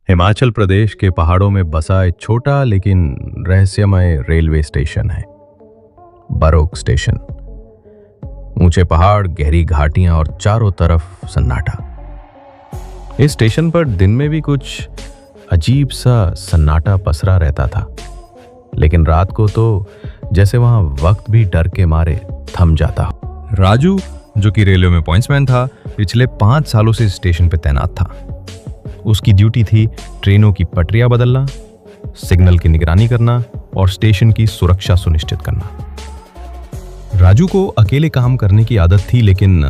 हिमाचल प्रदेश के पहाड़ों में बसा एक छोटा लेकिन रहस्यमय रेलवे स्टेशन है, बरोक स्टेशन। ऊंचे पहाड़, गहरी घाटियां और चारों तरफ सन्नाटा। इस स्टेशन पर दिन में भी कुछ अजीब सा सन्नाटा पसरा रहता था, लेकिन रात को तो जैसे वहां वक्त भी डर के मारे थम जाता हो। राजू, जो कि रेलवे में पॉइंट्समैन था, पिछले 5 सालों से स्टेशन पर तैनात था। उसकी ड्यूटी थी ट्रेनों की पटरियां बदलना, सिग्नल की निगरानी करना और स्टेशन की सुरक्षा सुनिश्चित करना। राजू को अकेले काम करने की आदत थी, लेकिन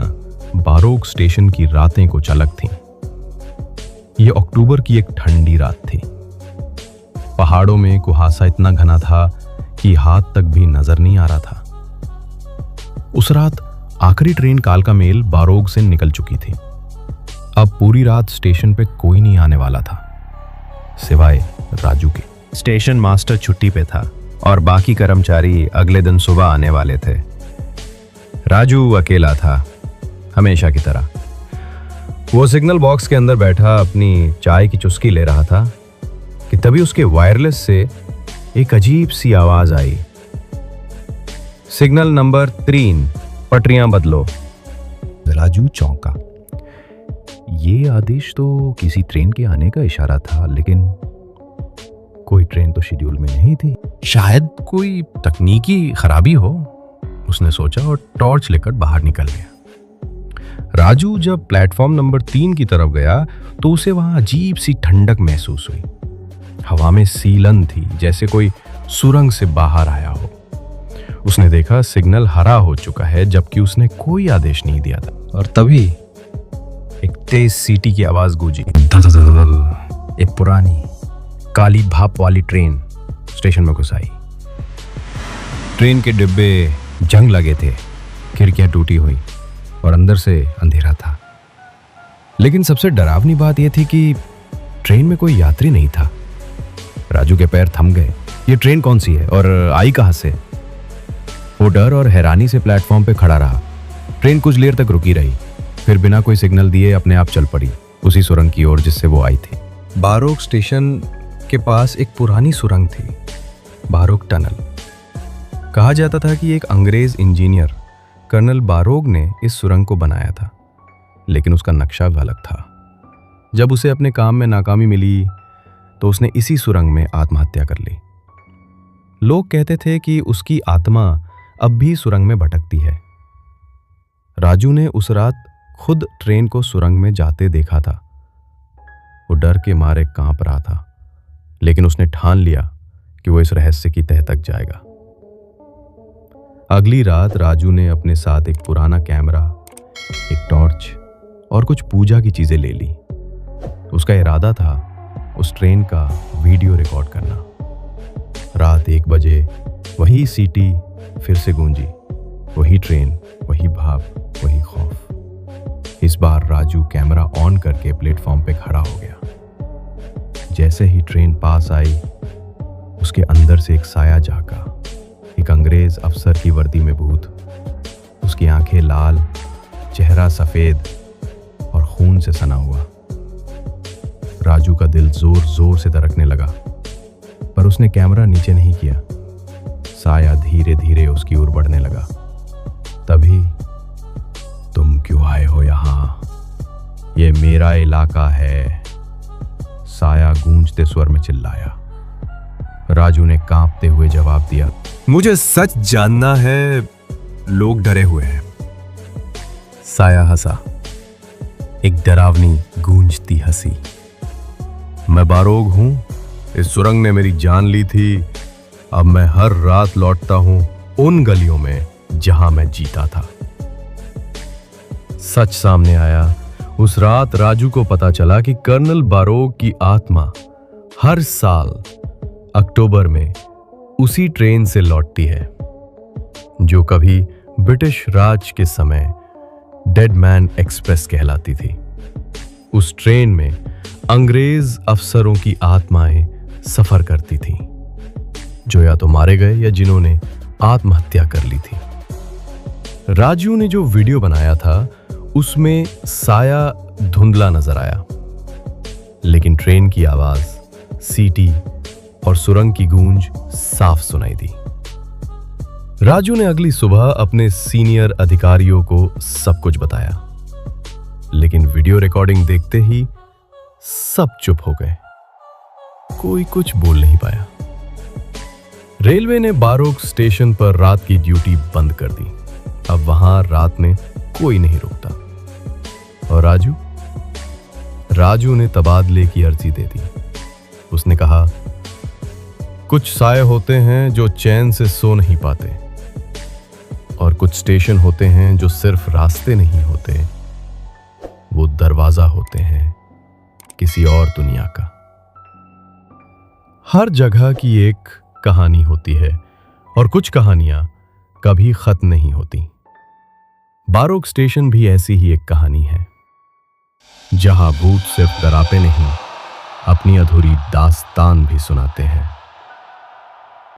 बारोक स्टेशन की रातें कुछ अलग थीं। यह अक्टूबर की एक ठंडी रात थी। पहाड़ों में कुहासा इतना घना था कि हाथ तक भी नजर नहीं आ रहा था। उस रात आखिरी ट्रेन कालका मेल बारोक से निकल चुकी थी। अब पूरी रात स्टेशन पे कोई नहीं आने वाला था, सिवाय राजू के। स्टेशन मास्टर छुट्टी पे था और बाकी कर्मचारी अगले दिन सुबह आने वाले थे। राजू अकेला था, हमेशा की तरह। वो सिग्नल बॉक्स के अंदर बैठा अपनी चाय की चुस्की ले रहा था कि तभी उसके वायरलेस से एक अजीब सी आवाज आई। सिग्नल नंबर 3, पटरियां बदलो। राजू चौंका। ये आदेश तो किसी ट्रेन के आने का इशारा था, लेकिन कोई ट्रेन तो शेड्यूल में नहीं थी। शायद कोई तकनीकी खराबी हो, उसने सोचा और टॉर्च लेकर बाहर निकल गया। राजू जब प्लेटफॉर्म नंबर 3 की तरफ गया तो उसे वहां अजीब सी ठंडक महसूस हुई। हवा में सीलन थी, जैसे कोई सुरंग से बाहर आया हो। उसने देखा सिग्नल हरा हो चुका है, जबकि उसने कोई आदेश नहीं दिया था। और तभी एक तेज सीटी की आवाज गूंजी। एक पुरानी काली भाप वाली ट्रेन स्टेशन में घुस आई। ट्रेन के डिब्बे जंग लगे थे, खिड़कियां टूटी हुई और अंदर से अंधेरा था। लेकिन सबसे डरावनी बात यह थी कि ट्रेन में कोई यात्री नहीं था। राजू के पैर थम गए। ये ट्रेन कौन सी है और आई कहां से? वो डर और हैरानी से प्लेटफॉर्म पे खड़ा रहा। ट्रेन कुछ देर तक रुकी रही, फिर बिना कोई सिग्नल दिए अपने आप चल पड़ी, उसी सुरंग की ओर जिससे वो आई थी। बारोक स्टेशन के पास एक पुरानी सुरंग थी, बारोक टनल। कहा जाता था कि एक अंग्रेज इंजीनियर कर्नल बारोक ने इस सुरंग को बनाया था, लेकिन उसका नक्शा गलत था। जब उसे अपने काम में नाकामी मिली तो उसने इसी सुरंग में आत्महत्या कर ली। लोग कहते थे कि उसकी आत्मा अब भी सुरंग में भटकती है। राजू ने उस रात खुद ट्रेन को सुरंग में जाते देखा था। वो डर के मारे कांप रहा था, लेकिन उसने ठान लिया कि वो इस रहस्य की तह तक जाएगा। अगली रात राजू ने अपने साथ एक पुराना कैमरा, एक टॉर्च और कुछ पूजा की चीजें ले ली। उसका इरादा था उस ट्रेन का वीडियो रिकॉर्ड करना। रात 1 बजे वही सीटी फिर से गूंजी। वही ट्रेन, वही भाप, वही खौफ। इस बार राजू कैमरा ऑन करके प्लेटफॉर्म पे खड़ा हो गया। जैसे ही ट्रेन पास आई, उसके अंदर से एक साया झांका। एक अंग्रेज अफसर की वर्दी में भूत। उसकी आंखें लाल, चेहरा सफेद और खून से सना हुआ। राजू का दिल जोर जोर से धड़कने लगा, पर उसने कैमरा नीचे नहीं किया। साया धीरे धीरे उसकी ओर बढ़ने लगा। तभी, तुम क्यों आए हो यहां? ये मेरा इलाका है, साया गूंजते स्वर में चिल्लाया। राजू ने कांपते हुए जवाब दिया, मुझे सच जानना है, लोग डरे हुए हैं। साया हंसा, एक डरावनी गूंजती हंसी। मैं बारोक हूं, इस सुरंग ने मेरी जान ली थी। अब मैं हर रात लौटता हूं उन गलियों में जहां मैं जीता था। सच सामने आया। उस रात राजू को पता चला कि कर्नल बारोक की आत्मा हर साल अक्टूबर में उसी ट्रेन से लौटती है, जो कभी ब्रिटिश राज के समय डेड मैन एक्सप्रेस कहलाती थी। उस ट्रेन में अंग्रेज अफसरों की आत्माएं सफर करती थीं, जो या तो मारे गए या जिन्होंने आत्महत्या कर ली थी। राजू ने जो वीडियो बनाया था उसमें साया धुंधला नजर आया। लेकिन ट्रेन की आवाज, सीटी और सुरंग की गूंज साफ सुनाई दी। राजू ने अगली सुबह अपने सीनियर अधिकारियों को सब कुछ बताया, लेकिन वीडियो रिकॉर्डिंग देखते ही सब चुप हो गए। कोई कुछ बोल नहीं पाया। रेलवे ने बारोक स्टेशन पर रात की ड्यूटी बंद कर दी। अब वहां रात में कोई नहीं रुकता। और राजू ने तबादले की अर्जी दे दी। उसने कहा, कुछ साए होते हैं जो चैन से सो नहीं पाते, और कुछ स्टेशन होते हैं जो सिर्फ रास्ते नहीं होते, वो दरवाजा होते हैं किसी और दुनिया का। हर जगह की एक कहानी होती है, और कुछ कहानियां कभी खत्म नहीं होती। बारोक स्टेशन भी ऐसी ही एक कहानी है, जहां भूत सिर्फ डराते नहीं, अपनी अधूरी दास्तान भी सुनाते हैं।